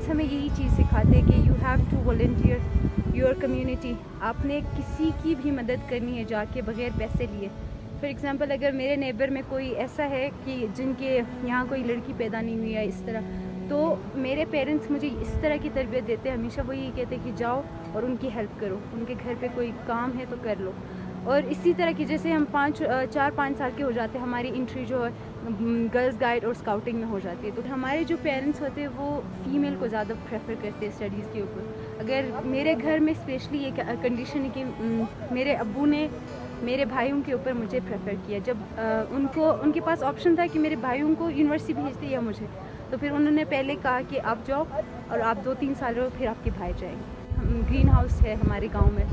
Parents ہمیں یہی چیز سکھاتے ہیں کہ you have to volunteer your community. آپ نے کسی کی بھی مدد کرنی ہے جا کے بغیر پیسے لیے. فار ایگزامپل اگر میرے نیبر میں کوئی ایسا ہے کہ جن کے یہاں کوئی لڑکی پیدا نہیں ہوئی ہے اس طرح, تو میرے پیرنٹس مجھے اس طرح کی تربیت دیتے ہیں, ہمیشہ وہ یہی کہتے ہیں کہ جاؤ اور ان کی ہیلپ کرو, ان کے گھر پہ کوئی کام ہے تو کر لو. اور اسی طرح کی جیسے ہم 4-5 سال کے ہو جاتے ہیں, ہماری انٹری جو ہے گرلز گائیڈ اور اسکاؤٹنگ میں ہو جاتی ہے, تو ہمارے جو پیرنٹس ہوتے ہیں وہ فیمیل کو زیادہ پریفر کرتے ہیں اسٹڈیز کے اوپر. اگر میرے گھر میں اسپیشلی یہ کنڈیشن ہے کہ میرے ابو نے میرے بھائیوں کے اوپر مجھے پریفر کیا. جب ان کے پاس آپشن تھا کہ میرے بھائیوں کو یونیورسٹی بھیجتے یا مجھے, تو پھر انہوں نے پہلے کہا کہ آپ جاؤ اور آپ 2-3 سال رہو, پھر آپ کے بھائی جائیں گے. گرین ہاؤس ہے ہمارے گاؤں میں,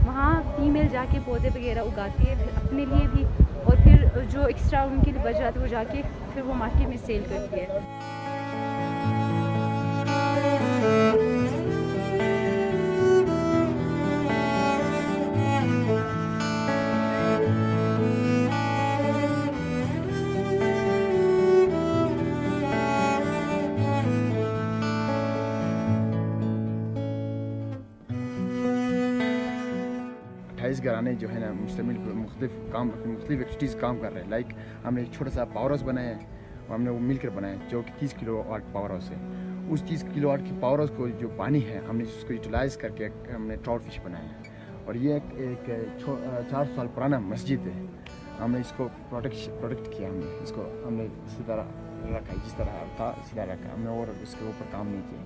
وہاں فیمیل جا کے پودے وغیرہ اگاتی ہے, پھر اپنے لیے بھی, اور پھر جو ایکسٹرا ان کے لیے بچ جاتا ہے وہ جا کے پھر وہ مارکیٹ میں سیل کرتی ہے. گھرانے جو ہے نا مشتمل مختلف ایکٹیویٹیز کام کر رہے ہیں. لائک ہم نے ایک چھوٹا سا پاور ہاؤس بنایا ہے, اور ہم نے وہ مل کر بنایا ہے جو کہ 30 کلو واٹ پاور ہاؤس ہے. اس 30 کلو واٹ کی پاور ہاؤس کو جو پانی ہے ہم نے اس کو یوٹیلائز کر کے ہم نے ٹراؤٹ فش بنایا ہے. اور یہ ایک 400 سال پرانا مسجد ہے, ہم نے اس کو پروٹیکٹ کیا. ہم نے اسی طرح رکھا, جس طرح تھا اسی طرح رکھا ہم نے, اور اس کے اوپر کام نہیں کیا.